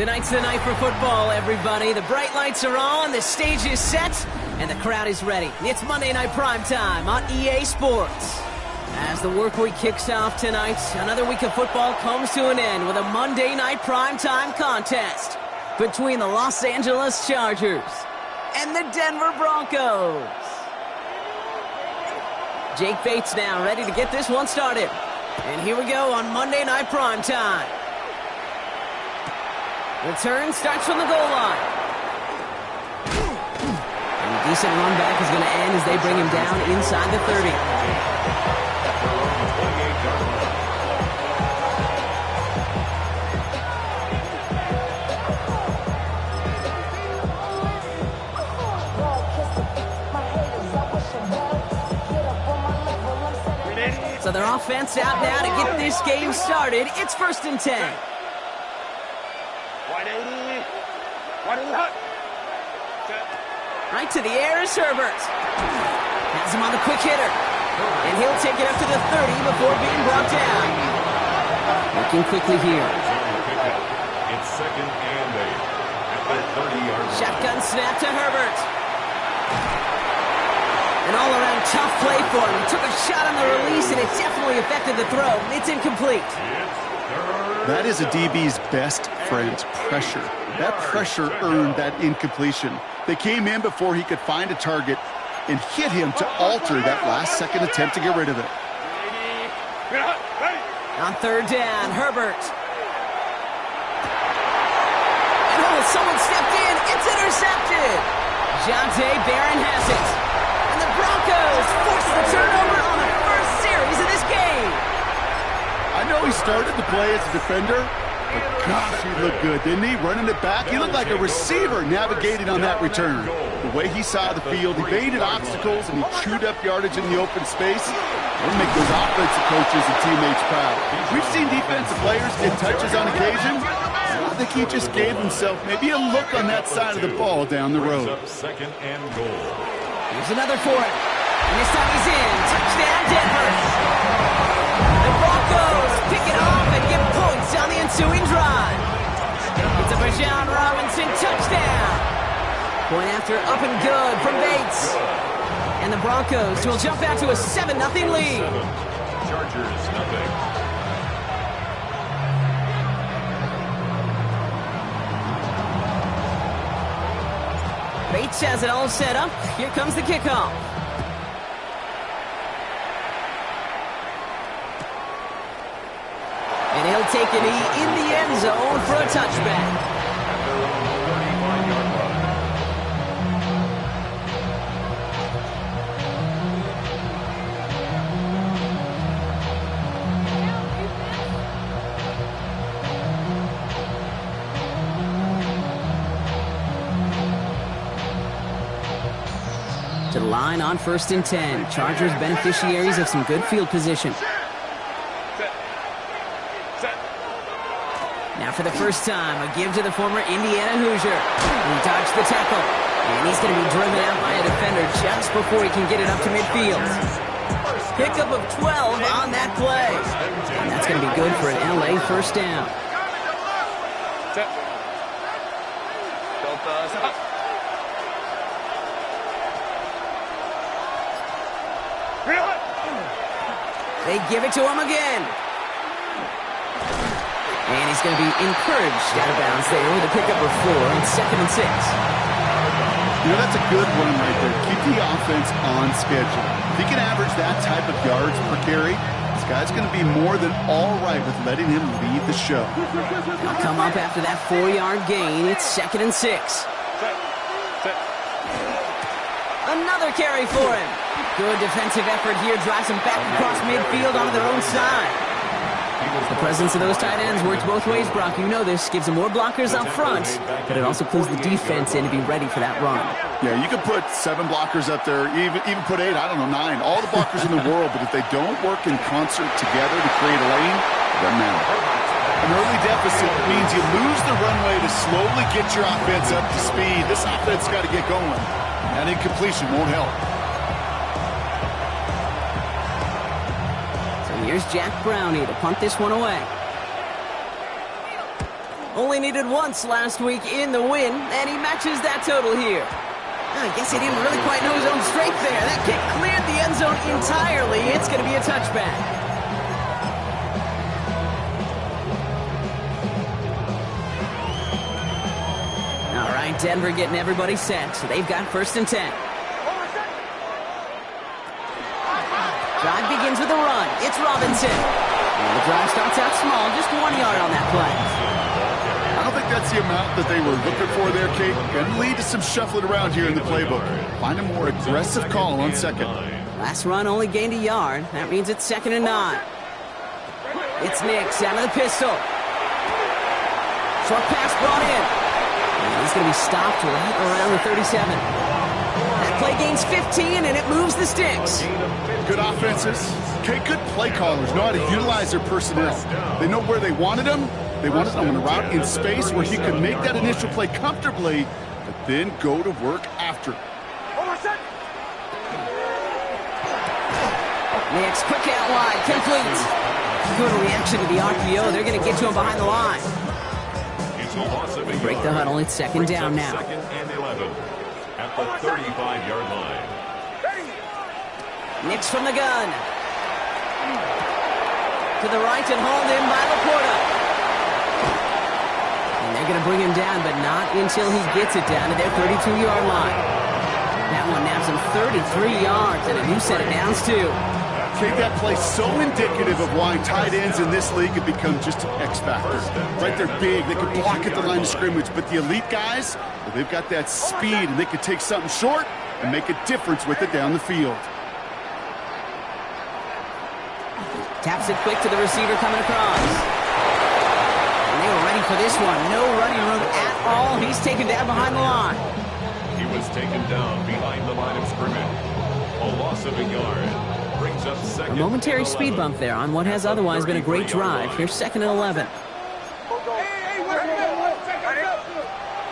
Tonight's the night for football, everybody. The bright lights are on, the stage is set, and the crowd is ready. It's Monday Night Primetime on EA Sports. As the work week kicks off tonight, another week of football comes to an end with a Monday Night Primetime contest between the Los Angeles Chargers and the Denver Broncos. Jake Bates now ready to get this one started. And here we go on Monday Night Primetime. Return starts from the goal line. And a decent run back is going to end as they bring him down inside the 30. So their offense out now to get this game started. It's 1st and 10. Right to the air is Herbert. Has him on the quick hitter. And he'll take it up to the 30 before being brought down. Looking quickly here. It's 2nd and 8 at the 30-yard line. Shotgun snap to Herbert. An all-around tough play for him. He took a shot on the release, and it definitely affected the throw. It's incomplete. That is a DB's best friend, pressure. That pressure earned that incompletion. They came in before he could find a target and hit him to alter that last-second attempt to get rid of it. On 3rd down, Herbert. And someone stepped in. It's intercepted. Jonte Barron has it. And the Broncos force the turnover on the first series of this game. I know he started the play as a defender, but gosh, he looked good, didn't he? Running it back, he looked like a receiver navigating on that return. The way he saw the field, he evaded obstacles, and he chewed up yardage in the open space. It'll make those offensive coaches and teammates proud. We've seen defensive players get touches on occasion. I think he just gave himself maybe a look on that side of the ball down the road. 2nd and goal. Here's another for it. And this time he's in. Touchdown, Denver. The Broncos pick it off and get points on the ensuing drive. It's a Bijan Robinson touchdown. Point after up and good from Bates. And the Broncos will jump out to a 7-0 lead. Chargers, nothing. Bates has it all set up. Here comes the kickoff. And he'll take a knee in the end zone for a touchback. To the line on 1st and 10. Chargers beneficiaries of some good field position. Now for the first time, a give to the former Indiana Hoosier. He dodged the tackle. And he's going to be driven out by a just before he can get it up to midfield. Pickup of 12 on that play. And that's going to be good for an LA first down. They give it to him again. And he's going to be encouraged out of bounds there with a pickup of 4 on 2nd and 6. You know, that's a good run right there. Keep the offense on schedule. If he can average that type of yards per carry, this guy's going to be more than all right with letting him lead the show. Now come up after that 4-yard gain. It's 2nd and 6. Another carry for him. Good defensive effort here. Drives him back across midfield onto their own side. The presence of those tight ends works both ways, Brock. You know this. Gives them more blockers up front, but it also clues the defense in to be ready for that run. Yeah, you could put 7 blockers up there, even put 8, I don't know, 9. All the blockers in the world, but if they don't work in concert together to create a lane, it doesn't matter. An early deficit means you lose the runway to slowly get your offense up to speed. This offense got to get going. That incompletion won't help. Here's Jack Brownie to punt this one away. Only needed once last week in the win, and he matches that total here. I guess he didn't really quite know his own strength there. That kick cleared the end zone entirely. It's going to be a touchback. All right, Denver getting everybody set. So they've got 1st and 10. Drive begins with a run. It's Robinson. And the drive starts out small, just 1 yard on that play. I don't think that's the amount that they were looking for there, Kate. Going to lead to some shuffling around here in the playbook. Find a more aggressive call on 2nd. Last run only gained a yard. That means it's 2nd and 9. It's Nix out of the pistol. Short pass brought in. And he's going to be stopped right around the 37. Play gains 15, and it moves the sticks. Good offenses. Okay, good play callers know how to utilize their personnel. They know where they wanted them. They wanted them on a route in space where he could make that initial play comfortably, but then go to work after. Next, quick out wide, complete. Good reaction to the RPO. They're going to get to him behind the line. They break the huddle. It's 2nd down now. 2nd and 11. At the 35-yard line. Nix from the gun. To the right and hauled in by Laporta. And they're going to bring him down, but not until he gets it down to their 32-yard line. That one naps him 33 yards and a new set of downs, too. Okay, that play so indicative of why tight ends in this league have become just an X factor. Right, they're big, they can block at the line of scrimmage, but the elite guys, well, they've got that speed, and they can take something short and make a difference with it down the field. Taps it quick to the receiver coming across. And they were ready for this one. No running room at all. He's taken down behind the line. He was taken down behind the line of scrimmage. A loss of a yard. Brings up 2nd. A momentary speed bump there on what has otherwise been a great drive. Here's 2nd and 11.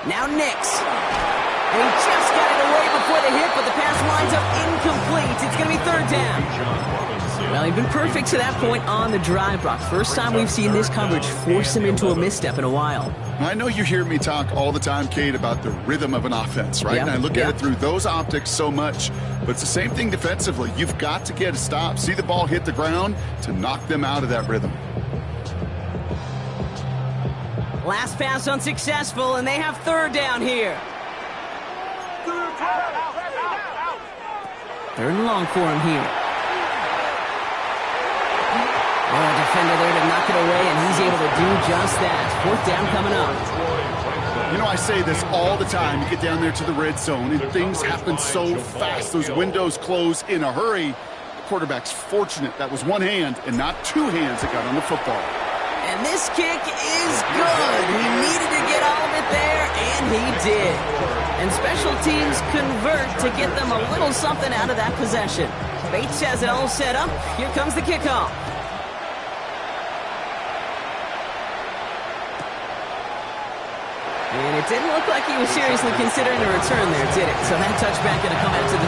Now Nix. And he just got it away before the hit, but the pass winds up incomplete. It's going to be 3rd down. Well, he's been perfect to that point on the drive, Brock. First time we've seen this coverage force him into a misstep in a while. I know you hear me talk all the time, Kate, about the rhythm of an offense, right? Yeah, and I look at it through those optics so much. But it's the same thing defensively. You've got to get a stop, see the ball hit the ground to knock them out of that rhythm. Last pass unsuccessful, and they have 3rd down here. 3rd and long for him here. Oh, a defender there to knock it away, and he's able to do just that. 4th down coming up. You know, I say this all the time. You get down there to the red zone, and things happen so fast. Those windows close in a hurry. The quarterback's fortunate that was one hand and not 2 hands that got on the football. And this kick is good. He needed to get all of it there, and he did. And special teams convert to get them a little something out of that possession. Bates has it all set up. Here comes the kickoff. And it didn't look like he was seriously considering a return there, did it? So that touchback going to come out to the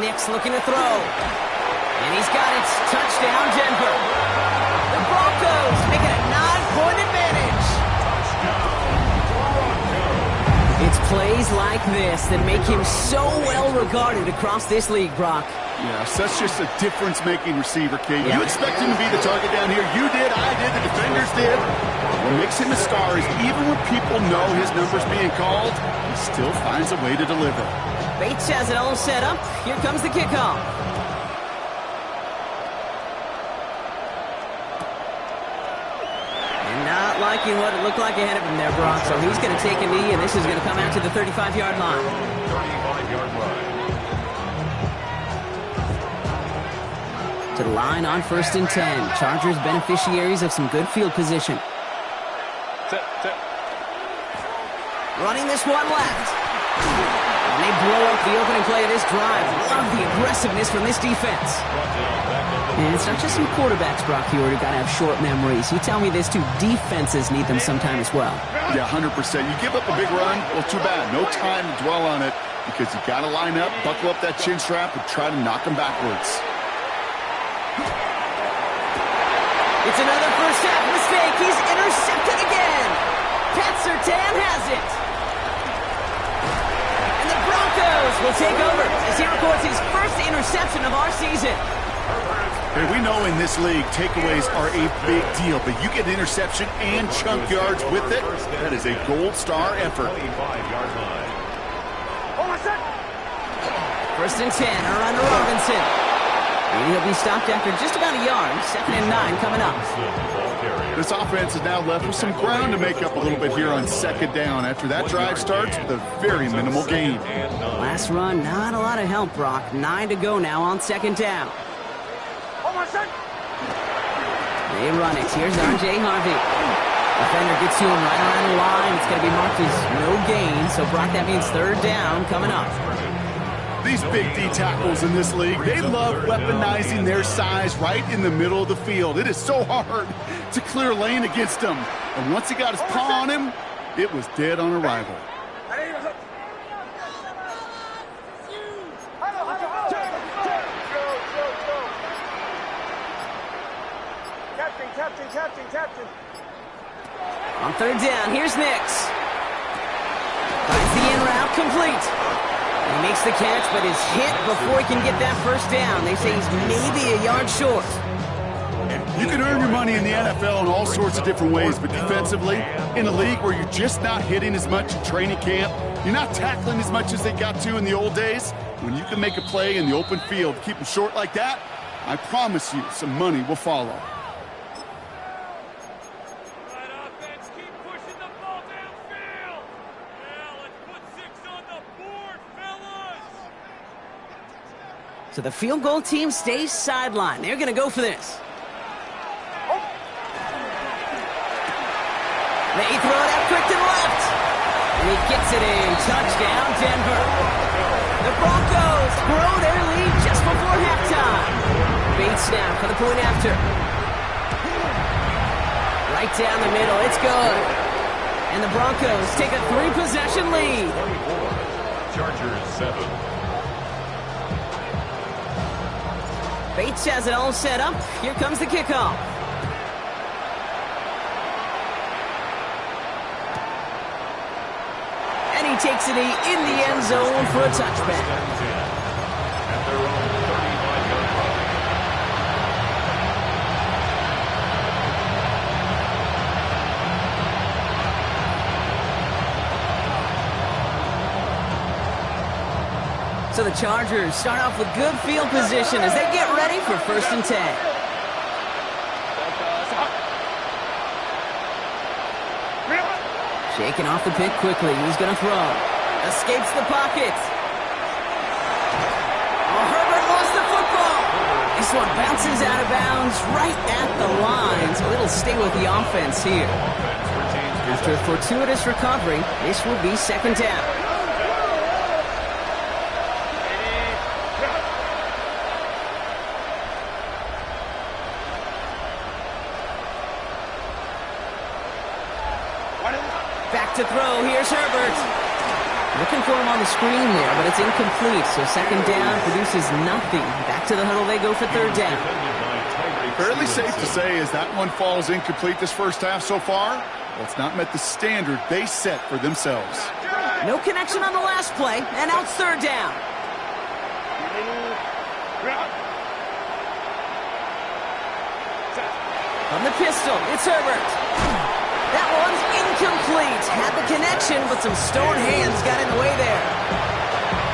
Nick's looking to throw. And he's got it. Touchdown, Denver. The Broncos making a 9-point advantage. It's plays like this that make him so well regarded across this league, Brock. Yeah, that's just a difference-making receiver, Kate. You expect him to be the target down here. You did, I did, the defenders did. What makes him a star is even when people know his number's being called, he still finds a way to deliver. Bates has it all set up. Here comes the kickoff. And not liking what it looked like ahead of him there, Brock. So he's going to take a knee, and this is going to come out to the 35-yard line. 35-yard line. To the line on 1st and 10. Chargers beneficiaries of some good field position. Running this one left. And they blow up the opening play of this drive. Love the aggressiveness from this defense. And it's not just some quarterbacks, Brock, who got to have short memories. You tell me this too. Defenses need them sometime as well. Yeah, 100%. You give up a big run, well, too bad. No time to dwell on it because you got to line up, buckle up that chin strap, and try to knock them backwards. It's another first half mistake. He's intercepted again. Pat Surtain has it. And the Broncos will take over as he records his first interception of our season. Hey, we know in this league, takeaways are a big deal, but you get an interception and chunk yards with it, that is a gold star effort. 25-yard line. 1st and 10, around to Robinson. And he'll be stopped after just about a yard. 2nd and 9 coming up. This offense is now left with some ground to make up a little bit here on 2nd down after that drive starts with a very minimal gain. Last run, not a lot of help, Brock. 9 to go now on 2nd down. They run it. Here's R.J. Harvey. Defender gets to him right around the line. It's going to be marked as no gain. So, Brock, that means 3rd down coming up. These big D tackles in this league, they love weaponizing their size right in the middle of the field. It is so hard to clear lane against them. And once he got his paw on him, it was dead on arrival. Captain. On 3rd down, here's Nix. Finds the in route complete. He makes the catch, but is hit before he can get that 1st down. They say he's maybe a yard short. You can earn your money in the NFL in all sorts of different ways, but defensively, in a league where you're just not hitting as much in training camp, you're not tackling as much as they got to in the old days, when you can make a play in the open field, keep them short like that, I promise you some money will follow. So the field goal team stays sidelined. They're going to go for this. They throw it out quick to the left. And he gets it in. Touchdown, Denver. The Broncos grow their lead just before halftime. Bates now for the point after. Right down the middle. It's good. And the Broncos take a 3-possession lead. 24. Chargers 7. Bates has it all set up. Here comes the kickoff. And he takes it in the end zone for a touchback. At their own 35-yard line. So the Chargers start off with good field position as they get ready for 1st and 10. Shaking off the pick quickly. He's going to throw. Escapes the pocket. Oh, Herbert lost the football. This one bounces out of bounds right at the line. So it'll stay with the offense here. After a fortuitous recovery, this will be 2nd down. Back to throw. Here's Herbert. Looking for him on the screen there, but it's incomplete. So second down produces nothing. Back to the huddle they go for third down. Fairly safe to say as that one falls incomplete this first half so far. Well, it's not met the standard they set for themselves. No connection on the last play, and now it's third down. From the pistol, it's Herbert. That one's incomplete. Had the connection, but some stone hands got in the way there.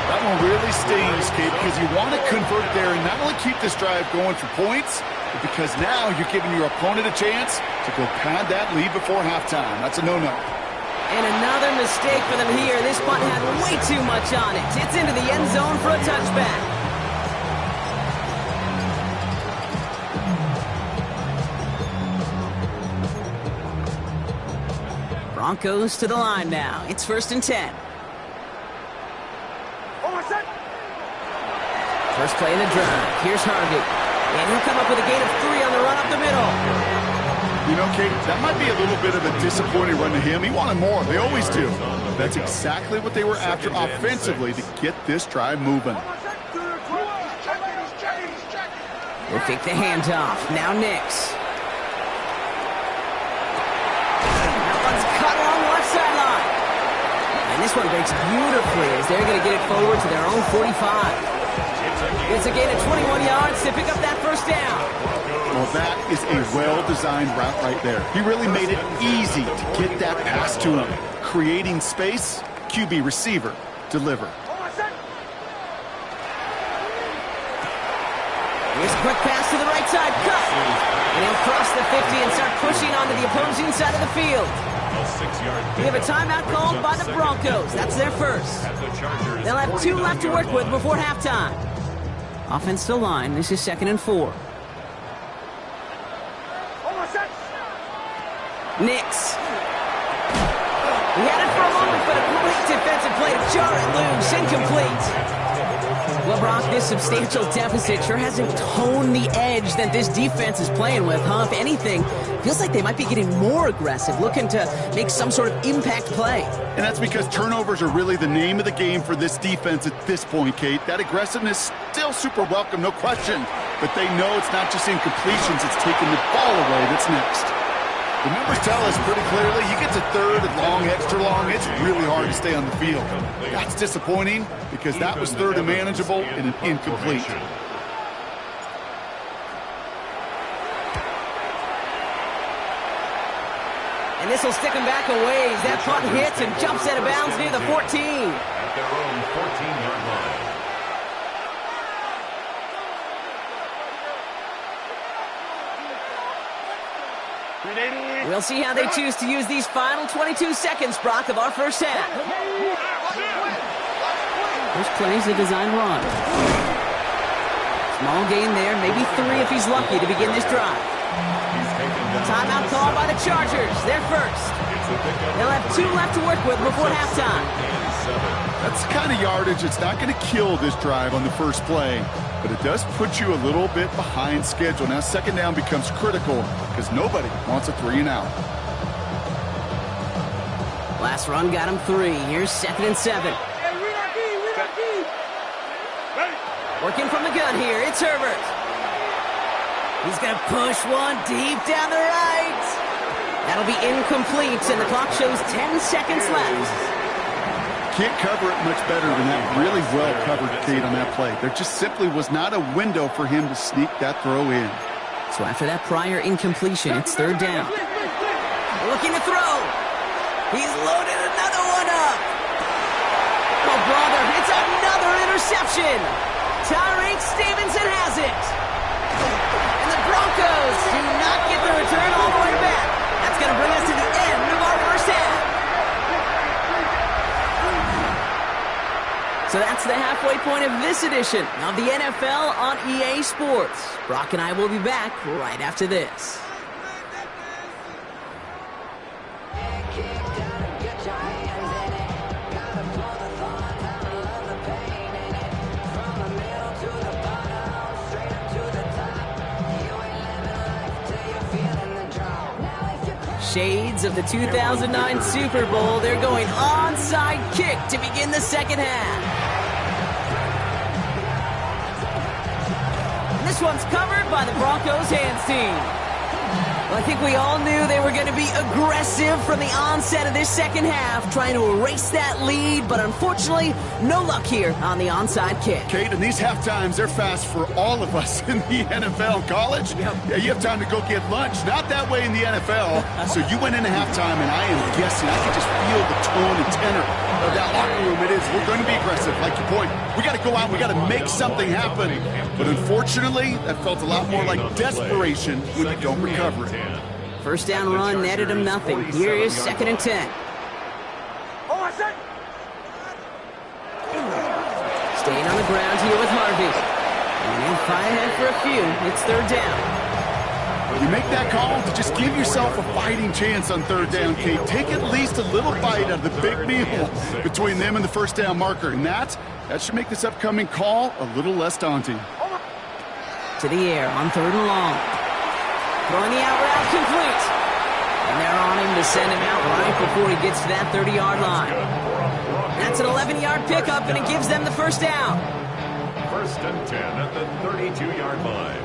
That one really stings, Kate, because you want to convert there and not only keep this drive going for points, but because now you're giving your opponent a chance to go pad that lead before halftime. That's a no-no. And another mistake for them here. This punt had way too much on it. It's into the end zone for a touchback. Broncos to the line now. It's 1st and 10. First play in the drive. Here's Hargett. And he'll come up with a gain of 3 on the run up the middle. You know, Kate, that might be a little bit of a disappointing run to him. He wanted more. They always do. That's exactly what they were after offensively to get this drive moving. We'll take the handoff. Now Nix. That one's cut along the left sideline. And this one breaks beautifully as they're going to get it forward to their own 45. It's a gain of 21 yards to pick up that first down. Well, that is a well-designed route right there. He really made it easy to get that pass to him. Creating space, QB receiver, deliver. Here's a quick pass to the right side, cut. And he'll cross the 50 and start pushing onto the opposing side of the field. We have a timeout called by the Broncos. That's their first. They'll have 2 left to work with before halftime. Offensive line, this is 2nd and 4. Nix. He had it for a moment, but a great defensive play to jar it loose. Incomplete. Well, Brock, this substantial deficit sure hasn't toned the edge that this defense is playing with, huh? If anything, feels like they might be getting more aggressive, looking to make some sort of impact play. And that's because turnovers are really the name of the game for this defense at this point, Kate. That aggressiveness still super welcome, no question. But they know it's not just incompletions, it's taking the ball away that's next. The numbers tell us pretty clearly, you get to third and long, extra long, it's really hard to stay on the field. That's disappointing because that was third and manageable and an incomplete. And this will stick him back a ways. That punt hits and jumps out of bounds near the 14. At their own 14-yard line. We'll see how they choose to use these final 22 seconds, Brock, of our first half. This play's a design run. Small gain there, maybe 3 if he's lucky to begin this drive. Timeout called by the Chargers. They're first. They'll have 2 left to work with before halftime. That's the kind of yardage that's not going to kill this drive on the first play, but it does put you a little bit behind schedule. Now second down becomes critical because nobody wants a 3 and out. Last run got him 3. Here's 2nd and 7. Working from the gun here, it's Herbert. He's going to push one deep down the right. That'll be incomplete, and the clock shows 10 seconds left. Can't cover it much better than that. Really well covered, Kate, on that play. There just simply was not a window for him to sneak that throw in. So after that prior incompletion, it's third down. Looking to throw. He's loaded another one up. Oh, brother, it's another interception. Tyreek Stevenson has it. And the Broncos do not get the return all the way back. That's going to bring us to the end of our first half. So that's the halfway point of this edition of the NFL on EA Sports. Brock and I will be back right after this. Shades of the 2009 Super Bowl. They're going onside kick to begin the second half. And this one's covered by the Broncos hands team. Well, I think we all knew they were going to be aggressive from the onset of this second half, trying to erase that lead, but unfortunately, no luck here on the onside kick. Kate, and these halftimes, they're fast for all of us in the NFL. College, yeah, you have time to go get lunch. Not that way in the NFL. So you went into halftime, and I am guessing, I can just feel the tone and tenor of that locker room. It is, we're going to be aggressive, like your point. We got to go out, we got to make something happen. But unfortunately, that felt a lot more like desperation when you don't recover it. First down run netted him nothing. Here is 2nd and 10. Staying on the ground here with Harvey. And he'll fly ahead for a few. It's 3rd down. You make that call to just give yourself a fighting chance on 3rd down, Kate. Take at least a little bite out of the big meal between them and the first down marker. And that should make this upcoming call a little less daunting. To the air on 3rd and long. Throwing the out route complete. And they're on him to send him out right before he gets to that 30-yard line. That's an 11-yard pickup, and it gives them the first down. 1st and 10 at the 32-yard line.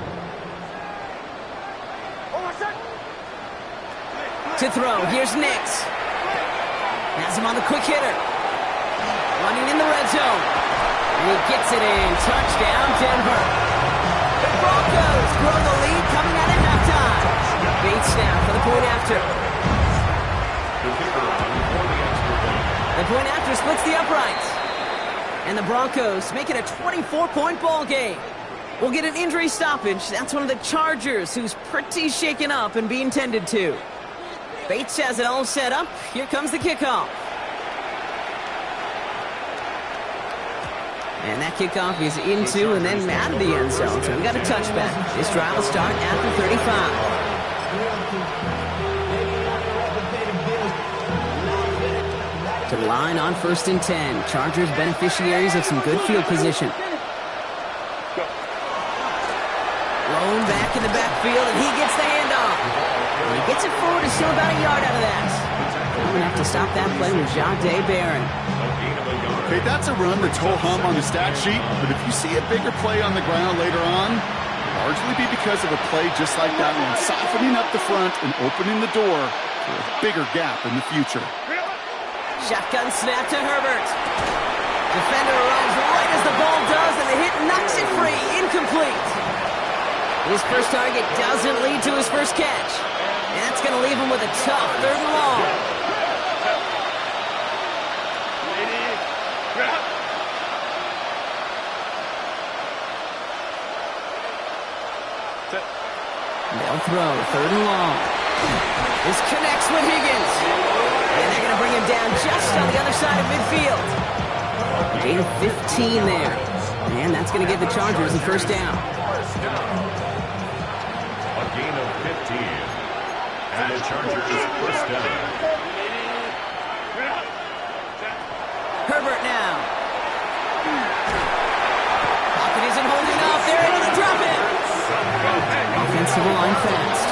To throw, here's Nix. Has him on the quick hitter. Running in the red zone. And he gets it in. Touchdown, Denver. The Broncos grow the lead coming out of halftime. Bates now for the point after. The point after splits the uprights. And the Broncos make it a 24-point ball game. We'll get an injury stoppage. That's one of the Chargers who's pretty shaken up and being tended to. Bates has it all set up. Here comes the kickoff. And that kickoff is into and then out of the end zone. So we got a touchback. This drive will start after 35. To the line on 1st and 10. Chargers beneficiaries of some good field position. Blown back in the backfield, and he gets the handoff. And he gets it forward to still about a yard out of that. We're going to have to stop that play with Jahdae Barron. Okay, that's a run that's ho-hum on the stat sheet, but if you see a bigger play on the ground later on, it'll largely be because of a play just like that one, softening up the front and opening the door for a bigger gap in the future. Shotgun snap to Herbert. Defender arrives right as the ball does, and the hit knocks it free. Incomplete. His first target doesn't lead to his first catch. And that's going to leave him with a tough 3rd and long. They'll throw 3rd and long. This connects with Higgins. And they're going to bring him down just on the other side of midfield. Gain of 15 there. And that's going to give the Chargers the first down. A gain of 15. And the Chargers first down. Herbert now. Pocket isn't holding up. They're able to drop it. Offensive line fast.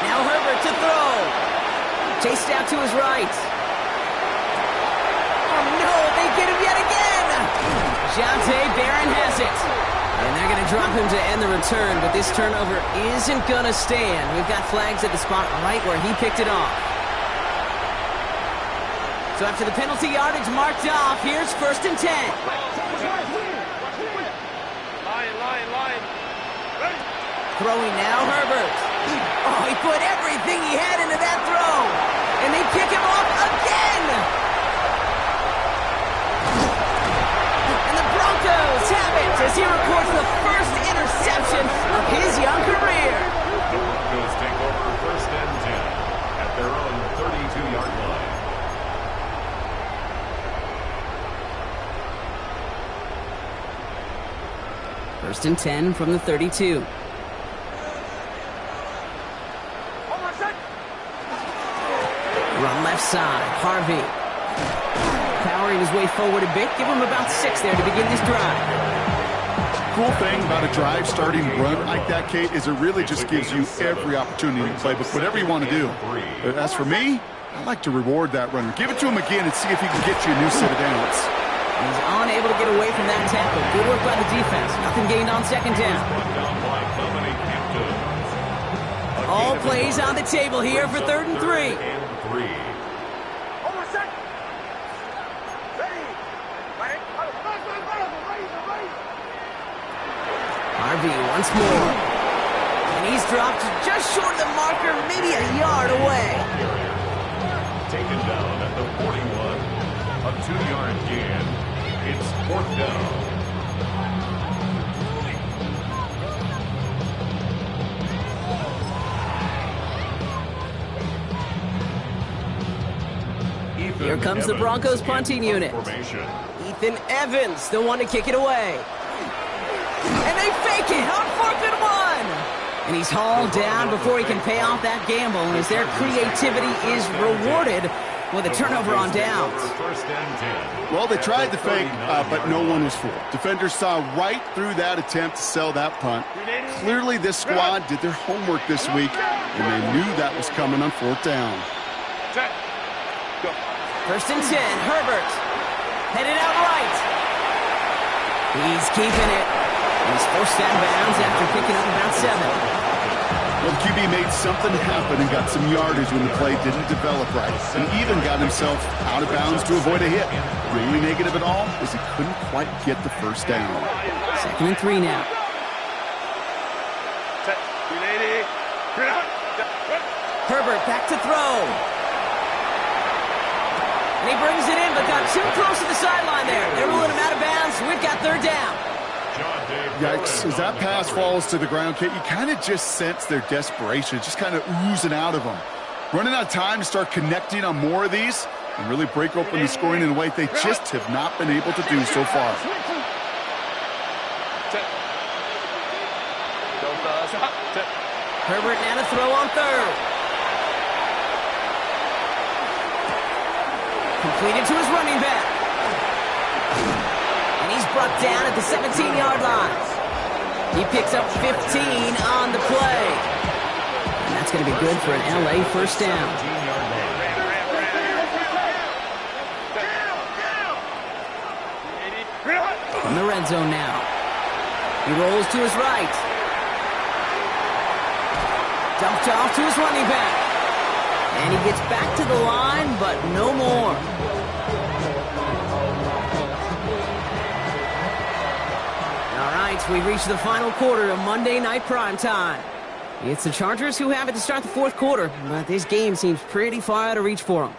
Now Herbert to throw. Chased out to his right. Oh no, they get him yet again. Jahdae Barron has it. And they're going to drop him to end the return, but this turnover isn't going to stand. We've got flags at the spot right where he picked it off. So after the penalty yardage marked off, here's 1st and 10. Line. Throwing now, Herbert. Oh, he put everything he had into that throw. And they pick him off again. And the Broncos have it as he records the first interception of his young career. The Broncos take over 1st and 10 at their own 32-yard line. First and 10 from the 32. Run left side. Harvey. Powering his way forward a bit. Give him about 6 there to begin this drive. Cool thing about a drive starting run like that, Kate, is it really just gives you every opportunity to play, but whatever you want to do. But as for me, I like to reward that runner. Give it to him again and see if he can get you a new set of downs. He's unable to get away from that tackle. Good work by the defense. Nothing gained on second down. All plays on the table here for 3rd and 3. RV once more. And he's dropped just short of the marker, maybe a yard away. Taken down at the 41. A 2-yard gain. It's 4th down. Here comes the Broncos punting unit. Ethan Evans, the one to kick it away. And they fake it on 4th and 1. And he's hauled down before he can pay off that gamble, as their creativity is rewarded with a turnover on downs. Well, they tried the fake, but no one was fooled. Defenders saw right through that attempt to sell that punt. Clearly, this squad did their homework this week, and they knew that was coming on 4th down. 1st and 10, Herbert. Headed out right. He's keeping it. He's forced out of bounds after picking up about 7. Well, the QB made something happen and got some yardage when the play didn't develop right, and even got himself out of bounds to avoid a hit. The only negative at all was he couldn't quite get the 1st down. 2nd and 3 now. Herbert back to throw. And he brings it in, but got too close to the sideline there. They're ruling him out of bounds. We've got 3rd down. Yikes, as that pass falls to the ground, Kate, you kind of just sense their desperation, just kind of oozing out of them. Running out of time to start connecting on more of these and really break open the scoring in a way they just have not been able to do so far. Herbert now to throw on 3rd. Completed to his running back. And he's brought down at the 17-yard line. He picks up 15 on the play. And that's going to be good for an LA 1st down. From the red zone now. He rolls to his right. Dumped off to his running back. And he gets back to the line, but no more. All right, we reach the final quarter of Monday Night Primetime. It's the Chargers who have it to start the 4th quarter, but this game seems pretty far out of reach for them.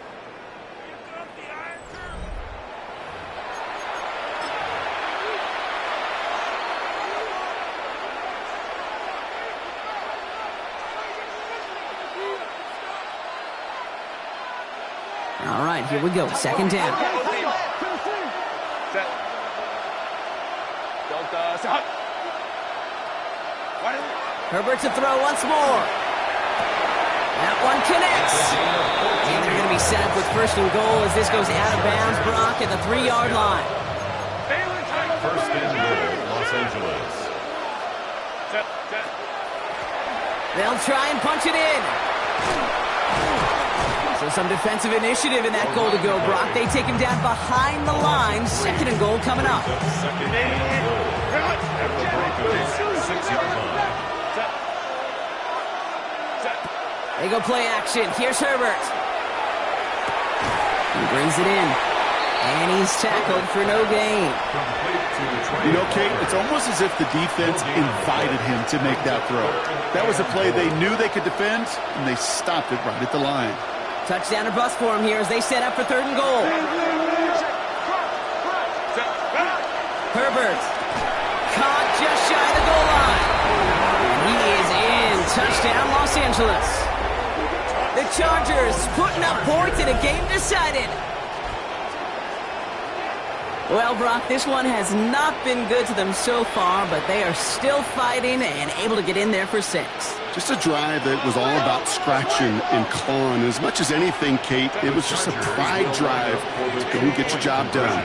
All right, here we go. 2nd down. Herbert to throw once more. That one connects. And they're going to be set up with 1st and goal as this goes out of bounds. Brock at the 3-yard line. 1st and goal, Los Angeles. They'll try and punch it in. So some defensive initiative in that goal to go, Brock. They take him down behind the line. 2nd and goal coming up. Second and goal at the Broncos 6-yard line. They go play action. Here's Herbert. He brings it in. And he's tackled for no gain. You know, Kate, it's almost as if the defense invited him to make that throw. That was a play they knew they could defend, and they stopped it right at the line. Touchdown or bust for him here as they set up for 3rd and goal. Herbert caught just shy of the goal line. He is in. Touchdown, Los Angeles. The Chargers putting up points in a game decided. Well, Brock, this one has not been good to them so far, but they are still fighting and able to get in there for 6. Just a drive that was all about scratching and clawing. As much as anything, Kate, it was just a pride drive to go and get your job done.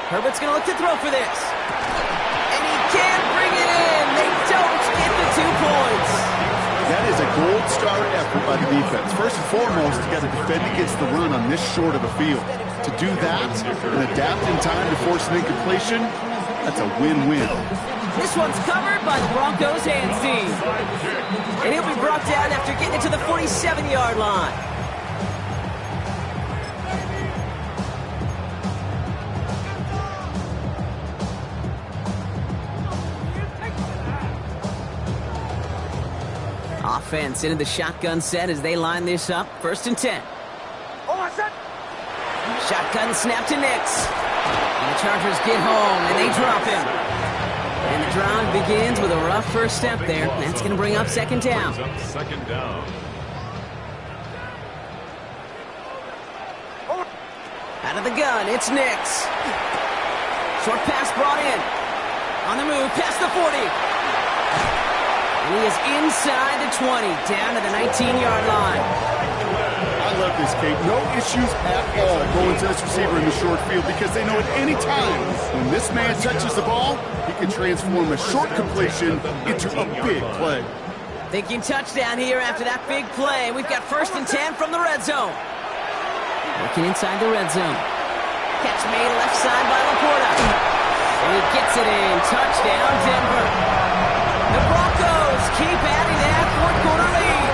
Herbert's going to look to throw for this. And he can't bring it in. They don't get the 2 points. That is a gold star effort by the defense. First and foremost, you got to defend against the run on this short of a field. To do that and adapt in time to force an incompletion, that's a win-win. This one's covered by the Broncos hands team. And he'll be brought down after getting it to the 47-yard line. Offense into the shotgun set as they line this up. 1st and 10. Shotgun snap to Nix. And the Chargers get home, and they drop him. And the drive begins with a rough first step there. That's going to bring up 2nd down. Second down. Out of the gun, it's Nix. Short pass brought in. On the move, past the 40. And he is inside the 20, down to the 19-yard line. I love this, Kate. No issues at all going to this receiver in the short field because they know at any time when this man touches the ball, he can transform a short completion into a big play. Thinking touchdown here after that big play. We've got 1st and 10 from the red zone. Working inside the red zone. Catch made left side by Laporta. And he gets it in. Touchdown, Denver. The Broncos keep adding that 4th quarter lead.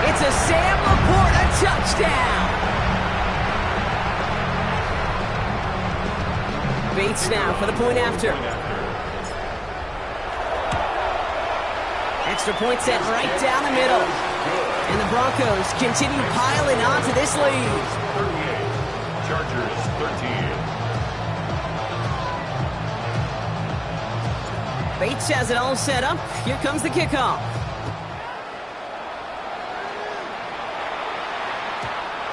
It's a Sam Laporta touchdown. Bates now for the point after. Extra point set right down the middle. And the Broncos continue piling on to this lead. 38. Chargers 13. Bates has it all set up. Here comes the kickoff.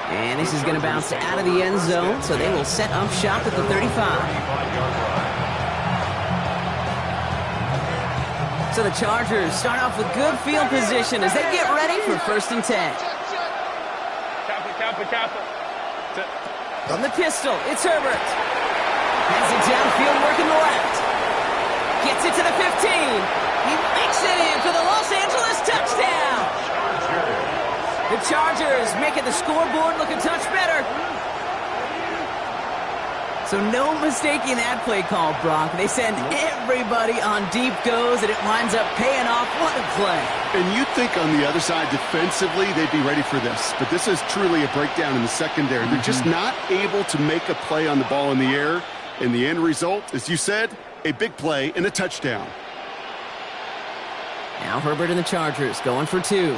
And this is going to bounce out of the end zone, so they will set up shop at the 35. So the Chargers start off with good field position as they get ready for 1st and 10. Kappa. From the pistol, it's Herbert. Has it downfield, working the left. Gets it to the 15. He makes it in for the Los Angeles touchdown. The Chargers making the scoreboard look a touch better. So no mistaking that play call, Brock. They send everybody on deep goes, and it winds up paying off. What a play. And you'd think on the other side defensively they'd be ready for this. But this is truly a breakdown in the secondary. They're just not able to make a play on the ball in the air. And the end result, as you said, a big play and a touchdown. Now Herbert and the Chargers going for 2.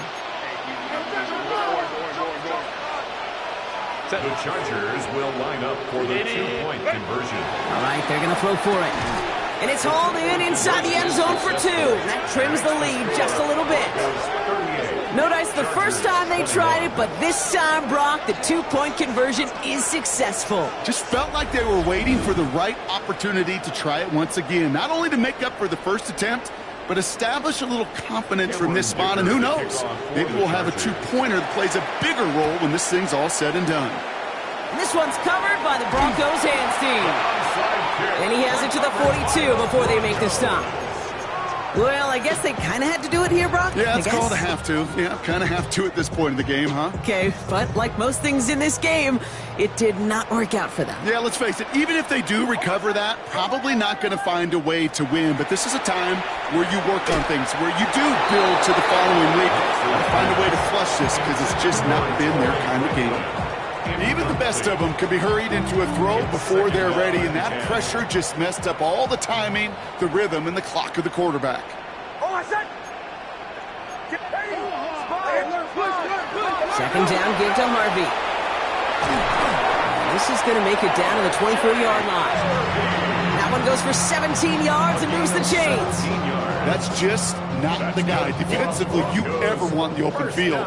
The Chargers will line up for the 2-point conversion. All right, they're going to throw for it. And it's hauled in inside the end zone for 2. That trims the lead just a little bit. No dice the first time they tried it, but this time, Brock, the 2-point conversion is successful. Just felt like they were waiting for the right opportunity to try it once again. Not only to make up for the first attempt, but establish a little confidence from this spot. And who knows, maybe we'll have a 2-pointer that plays a bigger role when this thing's all said and done. And this one's covered by the Broncos hands team. And he has it to the 42 before they make the stop. Well, I guess they kind of had to do it here, Brock. Yeah, it's called a have to. Yeah, kind of have to at this point in the game, huh? Okay, but like most things in this game, it did not work out for them. Yeah, let's face it, even if they do recover that, probably not going to find a way to win. But this is a time where you work on things, where you do build to the following week. Find a way to flush this because it's just not been their kind of game. Even the best of them could be hurried into a throw before they're ready, and that pressure just messed up all the timing, the rhythm, and the clock of the quarterback. Second down, give to Harvey. This is going to make it down to the 24-yard line. That one goes for 17 yards and moves the chains. That's just not the guy defensively you ever want in the open field.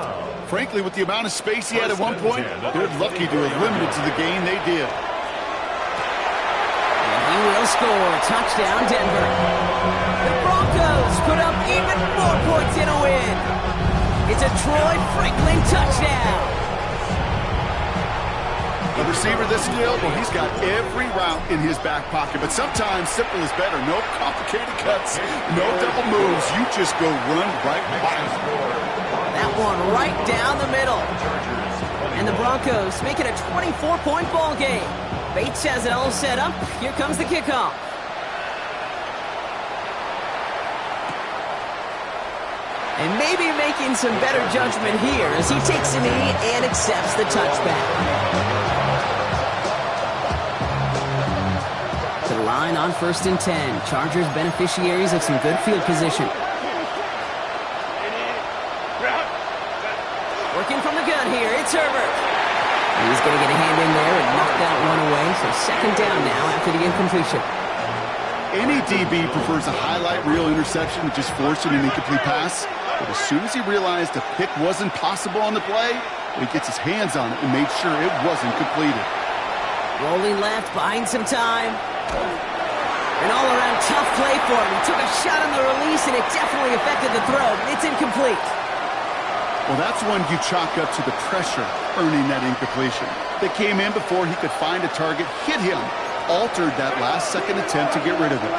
Frankly, with the amount of space he had at one point, they're lucky to have limited to the gain they did. And he will score. Touchdown, Denver. The Broncos put up even more points in a win. It's a Troy Franklin touchdown. A receiver this skilled, well, he's got every route in his back pocket. But sometimes simple is better. No complicated cuts, no double moves. You just go run right by him. That one right down the middle. And the Broncos make it a 24-point ball game. Bates has it all set up. Here comes the kickoff. And maybe making some better judgment here as he takes a knee and accepts the touchback. To the line on 1st and 10. Chargers beneficiaries of some good field position. Working from the gun here, it's Herbert. He's going to get a hand in there and knock that one away. So 2nd down now after the incompletion. Any DB prefers a highlight reel interception to just forcing an incomplete pass. But as soon as he realized a pick wasn't possible on the play, he gets his hands on it and made sure it wasn't completed. Rolling left, buying some time. An all-around tough play for him. He took a shot on the release, and it definitely affected the throw, but it's incomplete. Well, that's one you chalk up to the pressure earning that incompletion. They came in before he could find a target, hit him, altered that last-second attempt to get rid of it.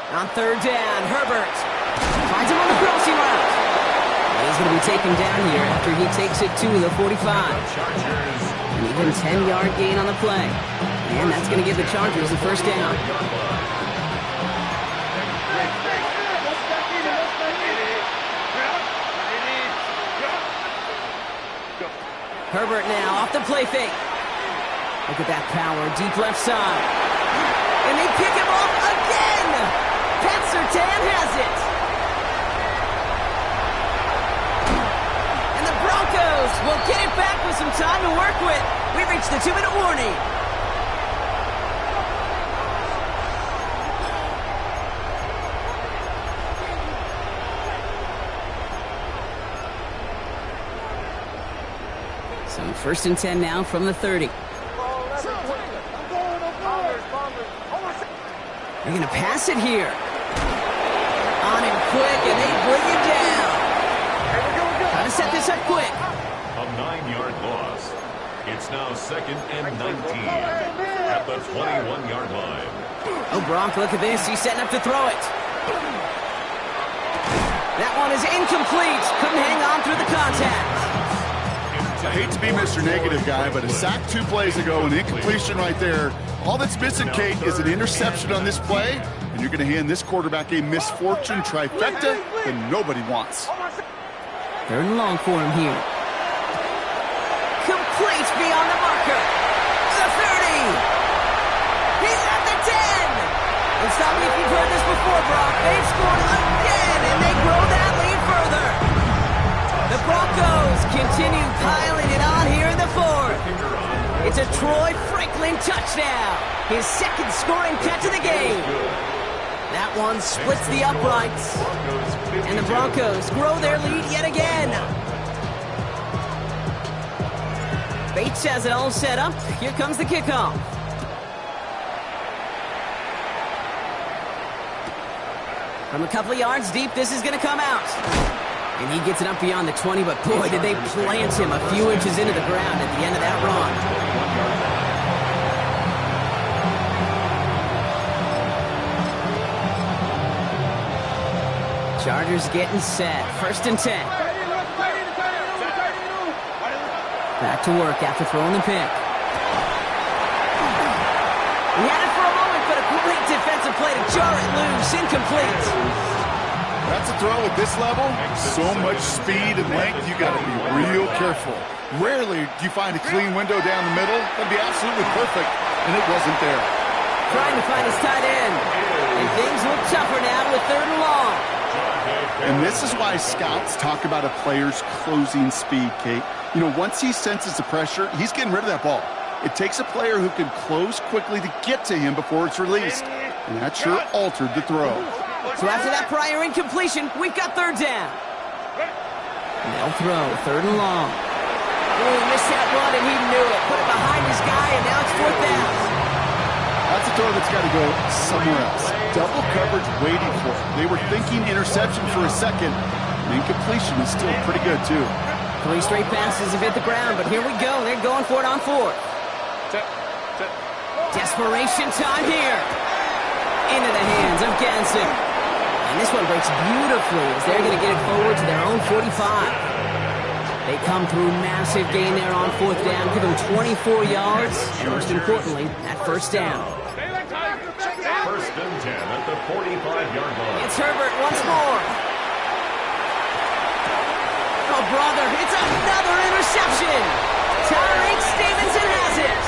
On 3rd down, Herbert finds him on the crossing route. He's going to be taken down here after he takes it to the 45. An even 10-yard gain on the play. And that's going to give the Chargers the 1st down. Herbert now off the play fake. Look at that power, deep left side. And they pick him off again! Pat Surtain has it. And the Broncos will get it back with some time to work with. We reached the 2-minute warning. So 1st and 10 now from the 30. They're going to pass it here. On him quick, and they bring him down. Trying to set this up quick. A 9-yard loss. It's now 2nd and 19 at the 21-yard line. Oh, Bronk, look at this. He's setting up to throw it. That one is incomplete. Couldn't hang on through the contact. I hate to be Mr. Negative guy, but a sack 2 plays ago, an incompletion right there. All that's missing, Kate, is an interception on this play, and you're going to hand this quarterback a misfortune trifecta that nobody wants. 3rd and long for him here. Complete beyond the marker. The 30. He's at the 10. And stop me if you've heard this before, Brock. They've scored again, and they grow that lead further. The Broncos continue piling it on here in the 4th. It's a Troy Franklin touchdown. His 2nd scoring catch of the game. That one splits the uprights. And the Broncos grow their lead yet again. Bates has it all set up. Here comes the kickoff. From a couple of yards deep, this is going to come out. And he gets it up beyond the 20, but boy, did they plant him a few inches into the ground at the end of that run. Chargers getting set. 1st and 10. Back to work after throwing the pick. He had it for a moment, but a great defensive play to jar it loose. Incomplete. That's a throw at this level. So much speed and length, you got to be real careful. Rarely do you find a clean window down the middle. That'd be absolutely perfect, and it wasn't there. Trying to find his tight end. And things look tougher now with 3rd and long. And this is why scouts talk about a player's closing speed, Kate. You know, once he senses the pressure, he's getting rid of that ball. It takes a player who can close quickly to get to him before it's released. And that sure altered the throw. So after that prior incompletion, we've got 3rd down. And they'll throw 3rd and long. Oh, he missed that one, and he knew it. Put it behind his guy, and now it's 4th down. That's a throw throw that's got to go somewhere else. Double coverage waiting for it. They were thinking interception for a second. Incompletion is still pretty good, too. 3 straight passes have hit the ground, but here we go. They're going for it on 4th. Desperation time here. Into the hands of Ganser. And this one breaks beautifully as they're going to get it forward to their own 45. They come through massive gain there on 4th down, give them 24 yards, and most importantly, that 1st down. 1st and 10 at the 45-yard line. It's Herbert once more. Oh, brother, it's another interception. Tyreek Stevenson has it.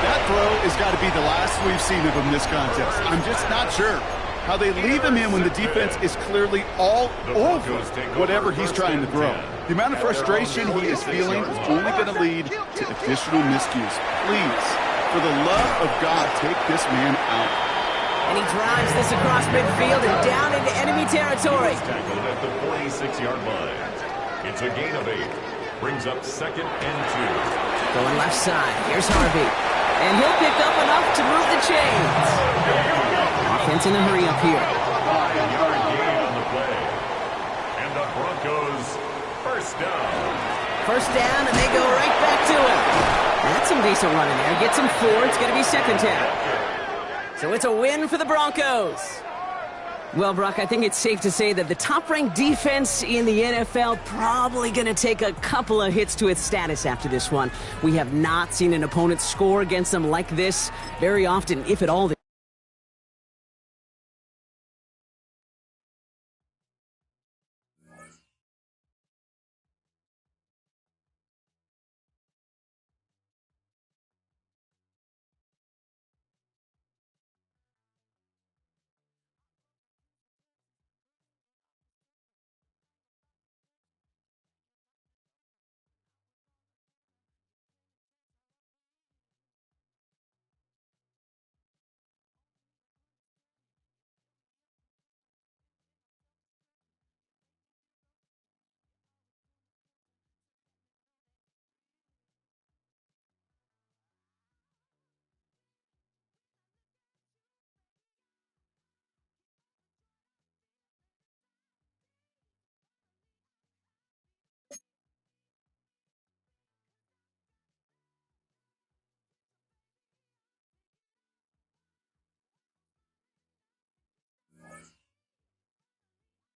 That throw has got to be the last we've seen of him this contest. I'm just not sure how they leave him in when the defense is clearly all over whatever he's trying to throw. The amount of frustration he is feeling is only going to lead to additional miscues. Please, for the love of God, take this man out. And he drives this across midfield and down into enemy territory. Tackled at the 46-yard line. It's a gain of 8. Brings up 2nd and 2. Going left side. Here's Harvey. And he'll pick up enough to move the chains. Offense in a hurry up here. 5-yard gain on the play. And the Broncos 1st down. 1st down, and they go right back to it. That's some decent running there. Gets him 4. It's going to be 2nd down. So it's a win for the Broncos. Well, Brock, I think it's safe to say that the top-ranked defense in the NFL probably going to take a couple of hits to its status after this one. We have not seen an opponent score against them like this very often, if at all, this